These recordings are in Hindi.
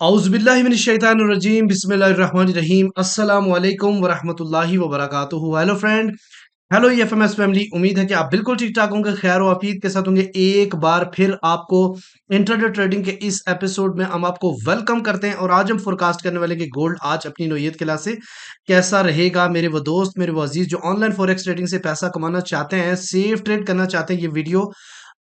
औज़ुबिल्लाहिमिनश्शैतानिर्रजीम बिस्मिल्लाहिर्रहमानिर्रहीम अस्सलामु अलैकुम वरहमतुल्लाहि वबरकातुहू। Hello friend, hello EFMS family. उम्मीद है कि आप बिल्कुल ठीक-ठाक होंगे, खैर व आफियत के साथ होंगे। एक बार फिर आपको इंट्राडे ट्रेडिंग के इस एपिसोड में हम आपको वेलकम करते हैं और आज हम फोरकास्ट करने वाले कि गोल्ड आज अपनी नौयत के लिहाज से कैसा रहेगा। मेरे वो दोस्त, मेरे वो अजीज जो ऑनलाइन फॉरेक्स ट्रेडिंग से पैसा कमाना चाहते हैं, सेफ ट्रेड करना चाहते हैं, ये वीडियो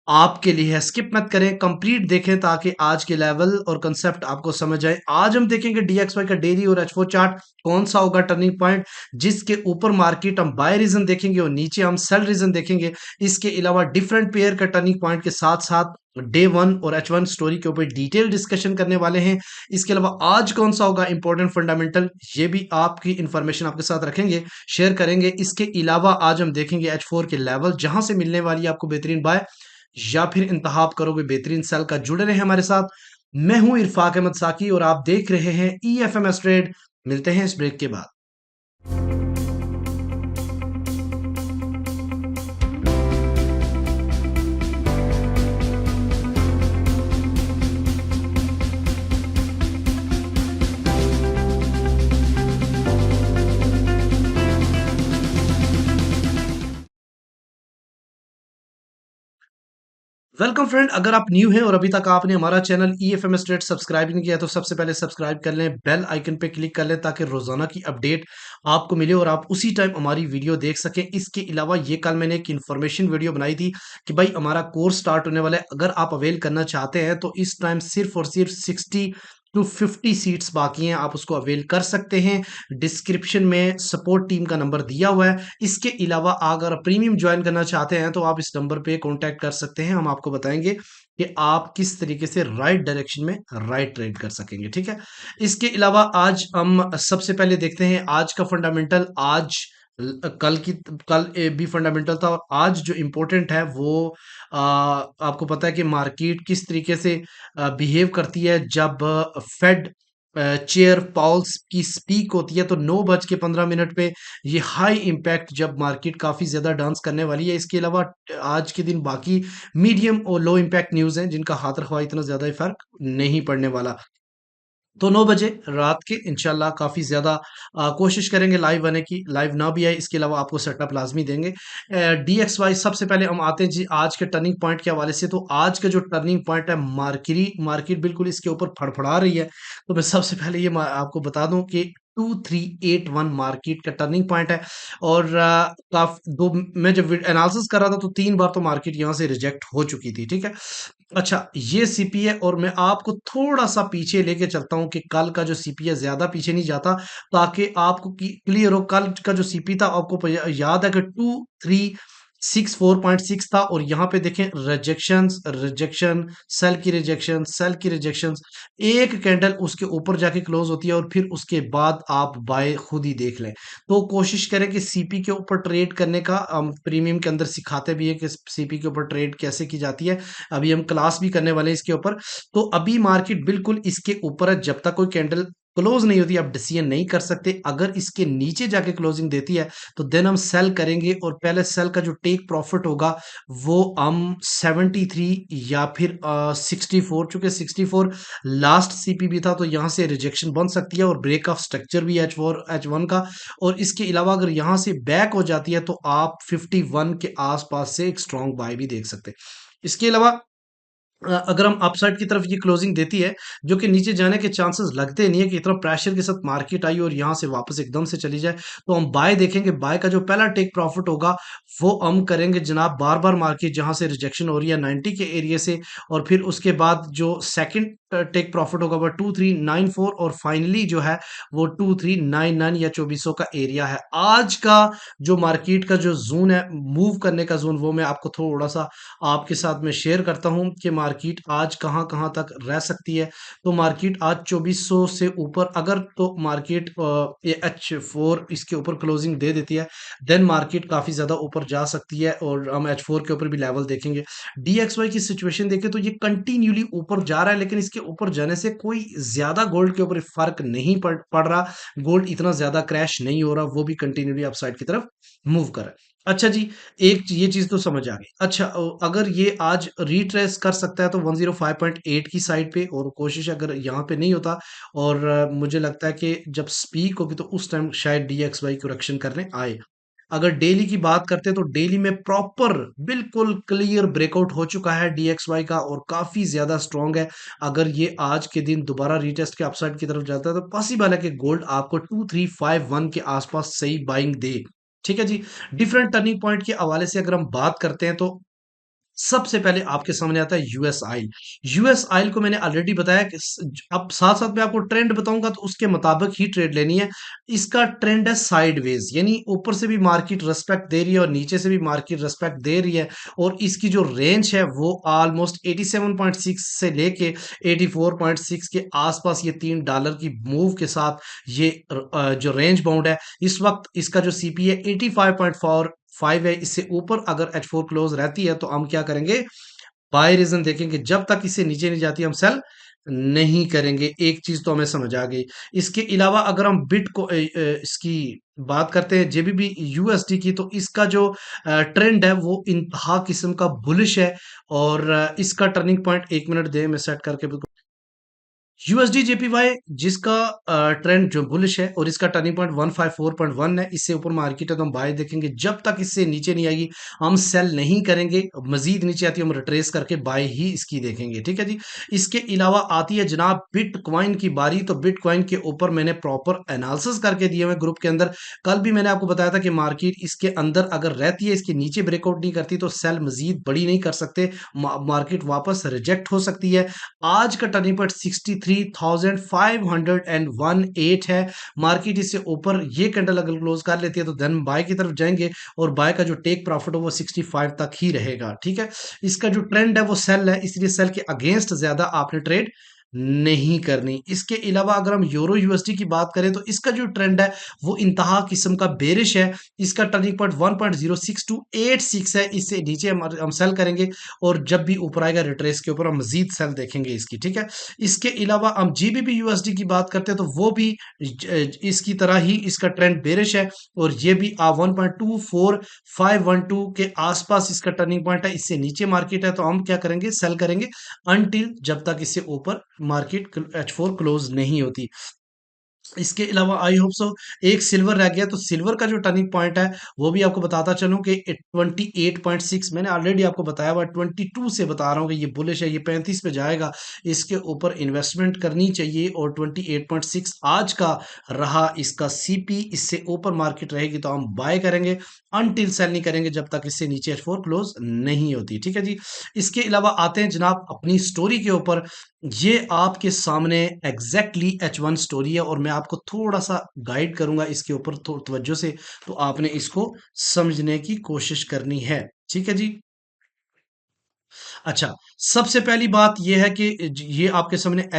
आपके लिए है। स्किप मत करें, कंप्लीट देखें ताकि आज के लेवल और कंसेप्ट आपको समझ आए। आज हम देखेंगे डीएक्सवाई का डेली और एच4 चार्ट कौन सा होगा टर्निंग पॉइंट जिसके ऊपर मार्केट हम बाय रीजन देखेंगे और नीचे हम सेल रीजन देखेंगे। इसके अलावा डिफरेंट पेयर का टर्निंग पॉइंट के साथ साथ डे वन और H1 स्टोरी के ऊपर डिटेल डिस्कशन करने वाले हैं। इसके अलावा आज कौन सा होगा इंपॉर्टेंट फंडामेंटल, ये भी आपकी इंफॉर्मेशन आपके साथ रखेंगे, शेयर करेंगे। इसके अलावा आज हम देखेंगे H4 के लेवल जहां से मिलने वाली है आपको बेहतरीन बाय या फिर इंतहाब करोगे बेहतरीन सेल का। जुड़े रहे हमारे साथ। मैं हूं इरफाक अहमद साकी और आप देख रहे हैं ईएफएमएस ट्रेड। मिलते हैं इस ब्रेक के बाद। वेलकम फ्रेंड, अगर आप न्यू हैं और अभी तक आपने हमारा चैनल ईएफएमएस ट्रेड सब्सक्राइब नहीं किया है तो सबसे पहले सब्सक्राइब कर लें, बेल आइकन पे क्लिक कर लें ताकि रोजाना की अपडेट आपको मिले और आप उसी टाइम हमारी वीडियो देख सकें। इसके अलावा ये कल मैंने एक इन्फॉर्मेशन वीडियो बनाई थी कि भाई हमारा कोर्स स्टार्ट होने वाला है, अगर आप अवेल करना चाहते हैं तो इस टाइम सिर्फ और सिर्फ 60 to 50 सीट्स बाकी हैं, आप उसको अवेल कर सकते हैं। डिस्क्रिप्शन में सपोर्ट टीम का नंबर दिया हुआ है। इसके अलावा अगर प्रीमियम ज्वाइन करना चाहते हैं तो आप इस नंबर पे कांटेक्ट कर सकते हैं, हम आपको बताएंगे कि आप किस तरीके से राइट डायरेक्शन में राइट ट्रेड कर सकेंगे। ठीक है, इसके अलावा आज हम सबसे पहले देखते हैं आज का फंडामेंटल। आज कल भी फंडामेंटल था और आज जो इम्पोर्टेंट है वो आपको पता है कि मार्केट किस तरीके से बिहेव करती है जब फेड चेयर पाउल्स की स्पीक होती है। तो 9:15 पे ये हाई इम्पैक्ट जब मार्केट काफ़ी ज़्यादा डांस करने वाली है। इसके अलावा आज के दिन बाकी मीडियम और लो इम्पैक्ट न्यूज़ हैं जिनका हाथ रखवा इतना ज़्यादा फर्क नहीं पड़ने वाला। तो 9 बजे रात के इंशाल्लाह काफ़ी ज़्यादा कोशिश करेंगे लाइव आने की। लाइव ना भी आए इसके अलावा आपको सेटअप लाज़मी देंगे। डीएक्सवाई सबसे पहले हम आते हैं जी आज के टर्निंग पॉइंट के हवाले से। तो आज का जो टर्निंग पॉइंट है मार्केट बिल्कुल इसके ऊपर फड़फड़ा रही है। तो मैं सबसे पहले ये आपको बता दूं कि 2381 मार्केट का टर्निंग पॉइंट है। और मैं जब एनालिसिस कर रहा था तो 3 बार तो मार्केट यहाँ से रिजेक्ट हो चुकी थी। ठीक है, अच्छा ये सीपी है और मैं आपको थोड़ा सा पीछे लेके चलता हूं कि कल का जो सीपी है ज्यादा पीछे नहीं जाता ताकि आपको क्लियर हो। कल का जो सीपी था आपको याद है कि 2364.6 था और यहाँ पे देखें रिजेक्शंस रिजेक्शन, सेल की रिजेक्शंस। एक कैंडल उसके ऊपर जाके क्लोज होती है और फिर उसके बाद आप बाय खुद ही देख लें। तो कोशिश करें कि सीपी के ऊपर ट्रेड करने का। हम प्रीमियम के अंदर सिखाते भी है कि सीपी के ऊपर ट्रेड कैसे की जाती है। अभी हम क्लास भी करने वाले हैं इसके ऊपर। तो अभी मार्केट बिल्कुल इसके ऊपर है, जब तक कोई कैंडल क्लोज नहीं होती आप डिसीजन नहीं कर सकते। अगर इसके नीचे जाके क्लोजिंग देती है तो देन हम सेल करेंगे और पहले सेल का जो टेक प्रॉफिट होगा वो हम 73 या फिर 64, चूंकि 64 लास्ट सीपी भी था तो यहाँ से रिजेक्शन बन सकती है और ब्रेक ऑफ स्ट्रक्चर भी H1 का। और इसके अलावा अगर यहाँ से बैक हो जाती है तो आप 51 के आसपास से एक स्ट्रॉन्ग बाय भी देख सकते हैं। इसके अलावा अगर हम अपसाइड की तरफ ये क्लोजिंग देती है जो कि नीचे जाने के चांसेस लगते नहीं है कि इतना प्रेशर के साथ मार्केट आई और यहाँ से वापस एकदम से चली जाए, तो हम बाय देखेंगे। बाय का जो पहला टेक प्रॉफिट होगा वो हम करेंगे जनाब बार बार मार्केट जहां से रिजेक्शन हो रही है 90 के एरिया से। और फिर उसके बाद जो सेकंड टेक प्रॉफिट होगा वो 2394 और फाइनली जो है वो 2399 या 2400 का एरिया है। आज का जो मार्केट का जो जोन है मूव करने का जोन वो मैं आपको थोड़ा सा आपके साथ में शेयर करता हूं कि मार्केट आज कहां कहां तक रह सकती है। तो मार्केट आज 2400 से ऊपर अगर तो मार्केट H4 इसके ऊपर क्लोजिंग दे देती है देन मार्केट काफी ज्यादा ऊपर जा सकती है और हम H4 के ऊपर भी लेवल देखेंगे। डीएक्सवाई की सिचुएशन देखें तो ये कंटिन्यूली ऊपर जा रहा है लेकिन इसके ऊपर जाने से कोई ज्यादा गोल्ड के ऊपर फर्क नहीं पड़ रहा। गोल्ड इतना ज्यादा क्रैश नहीं हो रहा, वो भी कंटिन्यूली अपसाइड की तरफ मूव कर रहा है। अच्छा जी, ये चीज़ तो समझ आ गई। अच्छा अगर ये आज रिट्रेस कर सकता है तो 105.8 की साइड पे, और कोशिश अगर यहाँ पे नहीं होता, और मुझे लगता है कि जब पीक होगी तो उस टाइम शायद डीएक्सवाई करेक्शन करने आए। अगर डेली की बात करते हैं तो डेली में प्रॉपर बिल्कुल क्लियर ब्रेकआउट हो चुका है डीएक्सवाई का, और काफ़ी ज़्यादा स्ट्रॉन्ग है। अगर ये आज के दिन दोबारा रीटेस्ट के अपसाइड की तरफ जाता है तो पॉसिबल है कि गोल्ड आपको 2351 के आसपास सही बाइंग दे। ठीक है जी। डिफरेंट टर्निंग पॉइंट के हवाले से अगर हम बात करते हैं तो सबसे पहले आपके सामने आता है यूएस ऑयल। यूएस ऑयल को मैंने ऑलरेडी बताया कि अब साथ-साथ मैं आपको ट्रेंड बताऊँगा तो उसके मुताबिक ही ट्रेड लेनी है। इसका ट्रेंड है साइडवेज, यानी ऊपर से भी मार्केट रिस्पेक्ट दे रही है और नीचे से भी मार्केट रिस्पेक्ट दे रही है, और इसकी जो रेंज है वो ऑलमोस्ट 87.6 से लेके 84.6 के आसपास, ये $3 की मूव के साथ ये जो रेंज बाउंड है, इस वक्त इसका जो सीपी है 85.4 5 है। इससे ऊपर अगर H4 क्लोज रहती है तो हम क्या करेंगे, बाय रीजन देखेंगे। जब तक इससे नीचे नहीं जाती हम सेल नहीं करेंगे। एक चीज तो हमें समझ आ गई। इसके अलावा अगर हम बिट को इसकी बात करते हैं जेबीबी यूएसडी की, तो इसका जो ट्रेंड है वो इंतहा किस्म का बुलिश है, और इसका टर्निंग पॉइंट 1 मिनट दे मैं सेट करके यूएसडी जेपीवाई जिसका ट्रेंड जो बुलिश है, और इसका टर्निंग पॉइंट 154.1 है। इससे ऊपर मार्केट है तो हम बाय देखेंगे। जब तक इससे नीचे नहीं आएगी हम सेल नहीं करेंगे। मजीद नीचे आती है हम रिट्रेस करके बाय ही इसकी देखेंगे। ठीक है जी। इसके अलावा आती है जनाब बिटकॉइन की बारी। तो बिटकॉइन के ऊपर मैंने प्रॉपर एनालिसिस करके दिए हुए ग्रुप के अंदर। कल भी मैंने आपको बताया था कि मार्केट इसके अंदर अगर रहती है, इसके नीचे ब्रेकआउट नहीं करती तो सेल मजीद बड़ी नहीं कर सकते, मार्केट वापस रिजेक्ट हो सकती है। आज का टर्निंग पॉइंट 63,518 है। मार्केट इससे ऊपर ये कैंडल अगर क्लोज कर लेती है तो देन बाय की तरफ जाएंगे, और बाय का जो टेक प्रॉफिट हो वो 65 तक ही रहेगा। ठीक है। इसका जो ट्रेंड है वो सेल है, इसलिए सेल के अगेंस्ट ज्यादा आपने ट्रेड नहीं करनी। इसके अलावा अगर हम यूरो यूएसडी की बात करें तो इसका जो ट्रेंड है वो इंतहा किस्म का बेरिश है। इसका टर्निंग पॉइंट 1.06286 है। इससे नीचे हम सेल करेंगे, और जब भी ऊपर आएगा रिट्रेस के ऊपर हम मजीद सेल देखेंगे इसकी। ठीक है। इसके अलावा हम जीबीपी यूएसडी की बात करते हैं तो वो भी इसकी तरह ही इसका ट्रेंड बेरिश है, और ये भी 1.24512 के आसपास इसका टर्निंग पॉइंट है। इससे नीचे मार्केट है तो हम क्या करेंगे, सेल करेंगे अनटिल जब तक इससे ऊपर मार्केट H4 क्लोज नहीं होती। इसके अलावा आई होप सो एक सिल्वर रह गया, तो सिल्वर का जो टर्निंग पॉइंट है वो भी आपको बताता चलूं कि 28.6 मैंने ऑलरेडी आपको बताया हुआ, 22 से बता रहा हूँ कि ये बुलिश है, ये 35 पे जाएगा। इसके ऊपर इन्वेस्टमेंट करनी चाहिए, और 28.6 आज का रहा इसका सीपी। इससे ऊपर मार्केट रहेगी तो हम बाय करेंगे, अनटिल सेल नहीं करेंगे जब तक इससे नीचे H4 क्लोज नहीं होती। ठीक है जी। इसके अलावा आते हैं जनाब अपनी स्टोरी के ऊपर। ये आपके सामने एग्जैक्टली H1 स्टोरी है, और मैं आपको थोड़ा सा गाइड करूंगा इसके ऊपर तवज्जो से, तो आपने इसको समझने की कोशिश करनी है। ठीक है जी। अच्छा, सबसे पहली बात ये है कि ये आपके सामने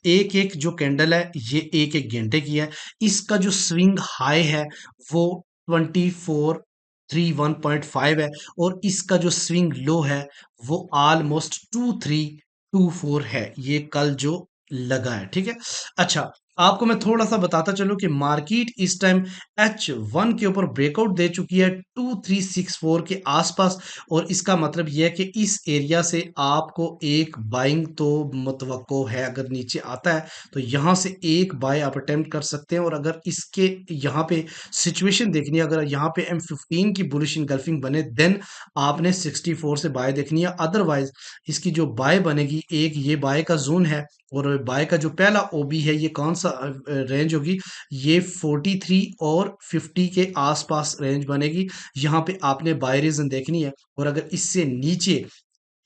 एक एक जो कैंडल है ये एक एक घंटे की है। इसका जो स्विंग हाई है वो 2431.5 है, और इसका जो स्विंग लो है वो ऑलमोस्ट 2324 है, ये कल जो लगा है। ठीक है। अच्छा, आपको मैं थोड़ा सा बताता चलूं कि मार्केट इस टाइम H1 के ऊपर ब्रेकआउट दे चुकी है 2364 के आसपास, और इसका मतलब यह है कि इस एरिया से आपको एक बाइंग तो मुतवक्को है। अगर नीचे आता है तो यहाँ से एक बाय आप अटेम्प्ट कर सकते हैं, और अगर इसके यहाँ पे सिचुएशन देखनी है, अगर यहाँ पे M15 की बुलिश इनगल्फिंग बने देन आपने 64 से बाय देखनी है। अदरवाइज इसकी जो बाय बनेगी, एक ये बाय का जोन है, और बाय का जो पहला ओबी है ये कौन सा रेंज होगी, ये 43 और 50 के आसपास रेंज बनेगी। यहाँ पे आपने बाय रीजन देखनी है, और अगर इससे नीचे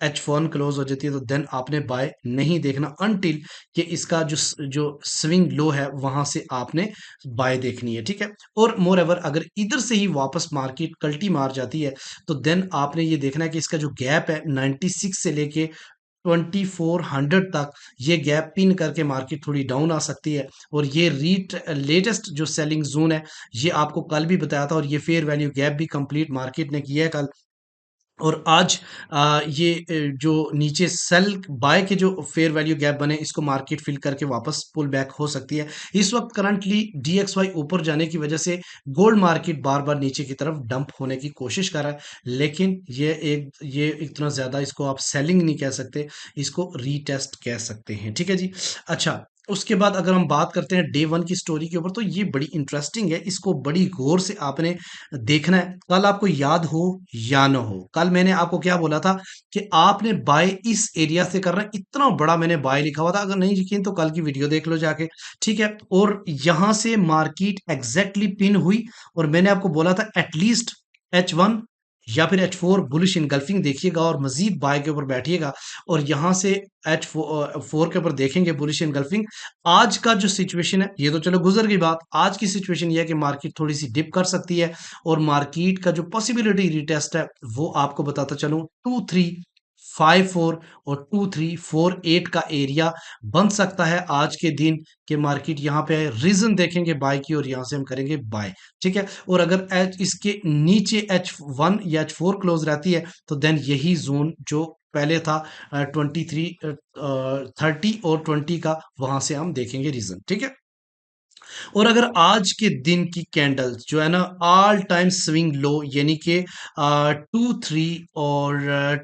H1 क्लोज हो जाती है तो देन आपने बाय नहीं देखना अनटिल कि इसका जो स्विंग लो है वहां से आपने बाय देखनी है। ठीक है। और मोर एवर अगर इधर से ही वापस मार्केट कल्टी मार जाती है तो देन आपने ये देखना है कि इसका जो गैप है 96 से लेके 2400 तक, ये गैप पिन करके मार्केट थोड़ी डाउन आ सकती है। और ये लेटेस्ट जो सेलिंग जोन है ये आपको कल भी बताया था, और ये फेयर वैल्यू गैप भी कंप्लीट मार्केट ने किया है कल। और आज जो नीचे सेल बाय के जो फेयर वैल्यू गैप बने, इसको मार्केट फिल करके वापस पुल बैक हो सकती है। इस वक्त करंटली DXY ऊपर जाने की वजह से गोल्ड मार्केट बार बार नीचे की तरफ डंप होने की कोशिश कर रहा है, लेकिन ये इतना ज्यादा इसको आप सेलिंग नहीं कह सकते, इसको रीटेस्ट कह सकते हैं। ठीक है जी। अच्छा, उसके बाद अगर हम बात करते हैं डे वन की स्टोरी के ऊपर, तो ये बड़ी इंटरेस्टिंग है, इसको बड़ी गौर से आपने देखना है। कल आपको याद हो या ना हो, कल मैंने आपको क्या बोला था कि आपने बाय इस एरिया से करना है। इतना बड़ा मैंने बाय लिखा हुआ था, अगर नहीं यकीन तो कल की वीडियो देख लो जाके। ठीक है, और यहां से मार्केट एग्जैक्टली पिन हुई, और मैंने आपको बोला था एटलीस्ट H1 या फिर H4 बुलिश इनगल्फिंग देखिएगा और मजीद बाय के ऊपर बैठिएगा, और यहां से H4 के ऊपर देखेंगे बुलिश इनगल्फिंग। आज का जो सिचुएशन है, ये तो चलो गुजर गई बात, आज की सिचुएशन ये है कि मार्केट थोड़ी सी डिप कर सकती है, और मार्केट का जो पॉसिबिलिटी रिटेस्ट है वो आपको बताता चलूं 2354 और 2348 का एरिया बन सकता है आज के दिन के। मार्केट यहाँ पे रीजन देखेंगे बाय की, और यहाँ से हम करेंगे बाय। ठीक है, और अगर इसके नीचे H1 या H4 क्लोज रहती है, तो देन यही जोन जो पहले था 23 30 और 20 का, वहां से हम देखेंगे रीजन। ठीक है, और अगर आज के दिन की कैंडल्स जो है ना ऑल टाइम स्विंग लो, यानी कि 2 3 और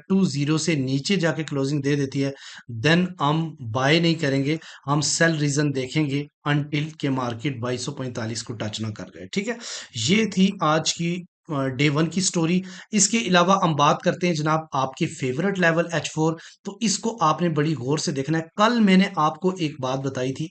2 0 से नीचे जाके क्लोजिंग दे देती है, देन हम बाय नहीं करेंगे, हम सेल रीजन देखेंगे अनटिल के मार्केट 2245 को टच ना कर गए। ठीक है, ये थी आज की डे वन की स्टोरी। इसके अलावा हम बात करते हैं जनाब आपके फेवरेट लेवल H4, तो इसको आपने बड़ी गौर से देखना है। कल मैंने आपको एक बात बताई थी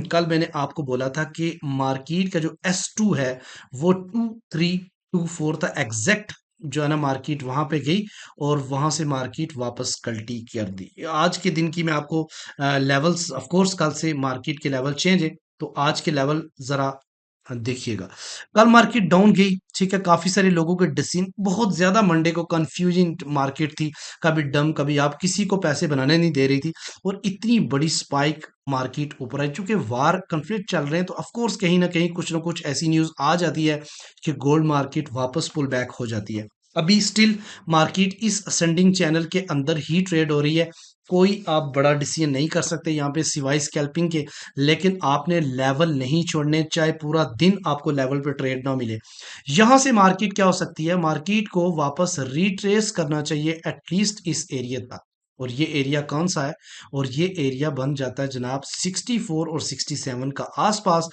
कल मैंने आपको बोला था कि मार्केट का जो S2 है वो 2324 था एग्जैक्ट, जो है ना मार्केट वहां पे गई, और वहां से मार्केट वापस कल्टी कर दी। आज के दिन की मैं आपको लेवल्स, ऑफ कोर्स कल से मार्केट के लेवल चेंज है, तो आज के लेवल जरा देखिएगा। कल मार्केट डाउन गई, ठीक है, काफी सारे लोगों के डिसीजन, बहुत ज्यादा मंडे को कंफ्यूजिंग मार्केट थी, कभी डम कभी आप, किसी को पैसे बनाने नहीं दे रही थी, और इतनी बड़ी स्पाइक मार्केट ऊपर आई। चूंकि वार कंफ्लिक्ट चल रहे हैं, तो ऑफ कोर्स कहीं ना कहीं कुछ ना कुछ ऐसी न्यूज आ जाती है कि गोल्ड मार्केट वापस पुल बैक हो जाती है। अभी स्टिल मार्केट इस असेंडिंग चैनल के अंदर ही ट्रेड हो रही है, कोई आप बड़ा डिसीजन नहीं कर सकते यहाँ पे सिवाय स्कैल्पिंग के, लेकिन आपने लेवल नहीं छोड़ने, चाहे पूरा दिन आपको लेवल पे ट्रेड ना मिले। यहां से मार्केट क्या हो सकती है, मार्केट को वापस रिट्रेस करना चाहिए एटलीस्ट इस एरिया तक, और ये एरिया कौन सा है, और ये एरिया बन जाता है जनाब 64 और 67 का आसपास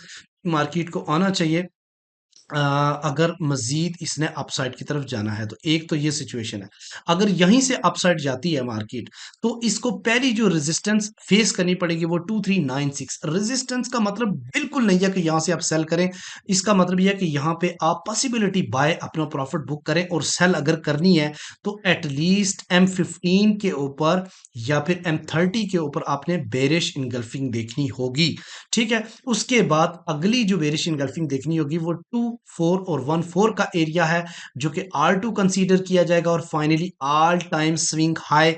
मार्केट को आना चाहिए। अगर मजीद इसने अपसाइड की तरफ जाना है, तो एक तो ये सिचुएशन है। अगर यहीं से अपसाइड जाती है मार्केट, तो इसको पहली जो रेजिस्टेंस फेस करनी पड़ेगी वो 2396। रेजिस्टेंस का मतलब बिल्कुल नहीं है कि यहां से आप सेल करें, इसका मतलब यह है कि यहां पे आप पॉसिबिलिटी बाय अपना प्रॉफिट बुक करें, और सेल अगर करनी है तो एटलीस्ट M15 के ऊपर या फिर M30 के ऊपर आपने बेरिश इनगल्फिंग देखनी होगी। ठीक है, उसके बाद अगली जो बेरिश इनगल्फिंग देखनी होगी वो 2 4 और 1 4 का एरिया है, जो कि R2 कंसीडर किया जाएगा, और finally all time swing high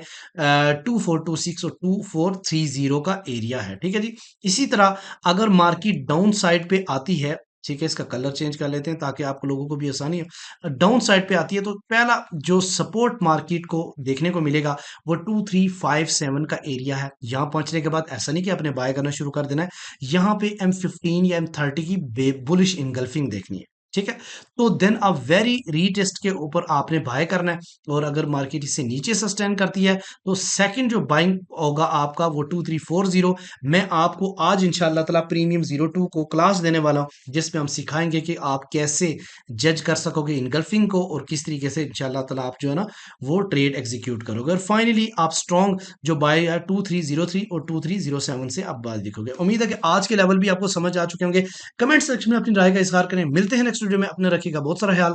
2426 और 2430 का एरिया है। ठीक है जी। इसी तरह अगर मार्केट डाउन साइड पे आती है, ठीक है, इसका कलर चेंज कर लेते हैं ताकि आप लोगों को भी आसानी हो, डाउन साइड पे आती है, तो पहला जो सपोर्ट मार्केट को देखने को मिलेगा वो 2357 का एरिया है। यहां पहुंचने के बाद ऐसा नहीं कि आपने बाय करना शुरू कर देना है, यहां पे M15 या M30 की बुलिश इनगल्फिंग देखनी है। ठीक है, तो देन अब वेरी रीटेस्ट के ऊपर आपने बाय करना है, और अगर मार्केट इससे नीचे सस्टेन करती है, तो सेकंड जो बाइंग होगा आपका वो 2340। मैं आपको आज इंशाल्लाह ताला प्रीमियम 02 को क्लास देने वाला हूं, जिसमें हम सिखाएंगे कि आप कैसे जज कर सकोगे इनगल्फिंग को, और किस तरीके से इंशाल्लाह ताला आप जो है ना वो ट्रेड एग्जीक्यूट करोगे, और फाइनली आप स्ट्रॉन्ग जो बाय है 2303 और 2307 से आप बाय दिखोगे। उम्मीद है कि आज के लेवल भी आपको समझ आ चुके होंगे। कमेंट सेक्शन में अपनी राय का इजहार करें। मिलते हैं नेक्स्ट वीडियो में, अपने रखिएगा बहुत सारा ख्याल।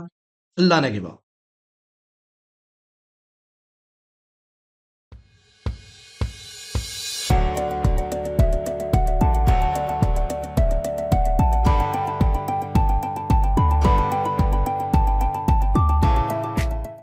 अल्लाह ने के बाद।